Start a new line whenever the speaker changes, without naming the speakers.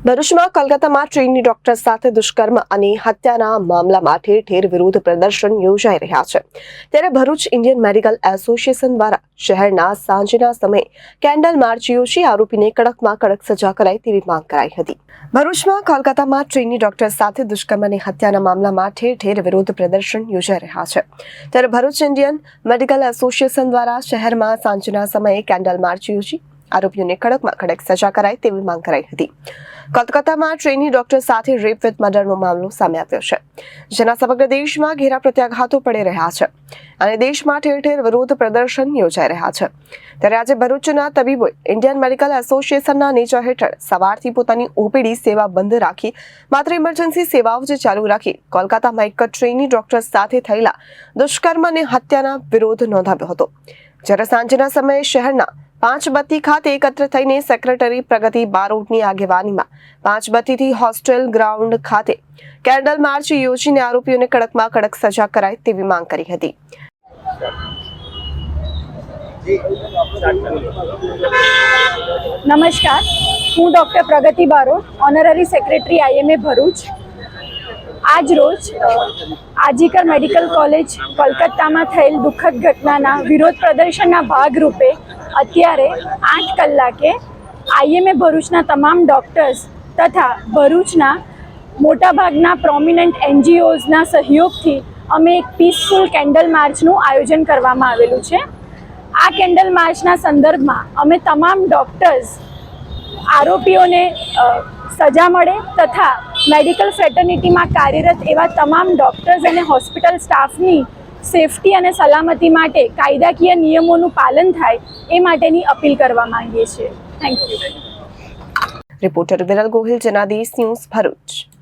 ભરૂચમાં કોલકાતામાં trainee doctor સાથે દુષ્કર્મ અને હત્યાના મામલામાં ઠેર ઠેર વિરોધ પ્રદર્શન યોજાઈ રહ્યા છે ત્યારે ભરૂચ ઇન્ડિયન મેડિકલ એસોસિએશન દ્વારા શહેરના સાંજના સમયે કેન્ડલ માર્ચ યોજી આરોપીને કડકમાં કડક સજા કરાય તેવી માંગ કરાઈ હતી। ભરૂચમાં કોલકાતામાં ટ્રેની ડોક્ટર સાથે દુષ્કર્મ અને હત્યાના મામલામાં ઠેર ઠેર વિરોધ પ્રદર્શન યોજાઈ રહ્યા છે ત્યારે ભરૂચ ઇન્ડિયન મેડિકલ એસોસિએશન દ્વારા શહેરમાં સાંજના સમયે કેન્ડલ માર્ચ યોજી આરોપીઓને કડકમાં કડક સજા કરાય તેવી માંગ કરાઈ હતી। કોલકાતામાં ટ્રેની ડોક્ટર સાથે રેપ વિથ મર્ડરનો મામલો સામે આવ્યો છે, જેના સમગ્ર દેશમાં ઘેરા પ્રત્યાઘાતો પડી રહ્યા છે અને દેશમાં ઠેર ઠેર વિરોધ પ્રદર્શન યોજાઈ રહ્યા છે ત્યારે આજે ભરૂચના તબીબોએ ઇન્ડિયન મેડિકલ એસોસિએશનના નેજા હેઠળ સવારથી પોતાની ઓપીડી સેવા બંધ રાખી માત્ર ઇમરજન્સી સેવાઓ જ ચાલુ રાખી કોલકાતામાં એક ટ્રેની ડોક્ટર સાથે થયેલા દુષ્કર્મ અને હત્યાના વિરોધ નોંધાવ્યો હતો। જ્યારે સાંજના સમયે શહેરના પાંચબત્તી ખાતે એકત્ર થઈને સેક્રેટરી પ્રગતિ બારોટની આગેવાનીમાં પાંચબત્તીથી હોસ્ટેલ ગ્રાઉન્ડ ખાતે કેન્ડલ માર્ચ યોજીને આરોપીઓને કડકમાં કડક સજા કરાય તેવી માંગ કરી હતી।
નમસ્કાર, હું doctor Pragati Barot, honorary secretary IMA Bharuch. આજ રોજ આજીકર મેડિકલ કોલેજ કોલકાતામાં થયેલ દુઃખદ ઘટનાના વિરોધ પ્રદર્શનના ભાગરૂપે અત્યારે 8 કલાકે IMA ભરૂચના તમામ ડૉક્ટર્સ તથા ભરૂચના મોટાભાગના પ્રોમિનન્ટ NGOsના સહયોગથી અમે એક પીસફુલ કેન્ડલ માર્ચનું આયોજન કરવામાં આવેલું છે। આ કેન્ડલ માર્ચના સંદર્ભમાં અમે તમામ ડૉક્ટર્સ આરોપીઓને સજા મળે તથા મેડિકલ ફ્રેટર્નિટીમાં કાર્યરત એવા તમામ ડૉક્ટર્સ અને હોસ્પિટલ સ્ટાફની સેફટી અને સલામતી માટે કાયદાકીય નિયમોનું પાલન થાય એ માટેની અપીલ કરવા માંગીએ છીએ। Thank you.
Reporter Viral Gohil, Janadesh news, Bharuch.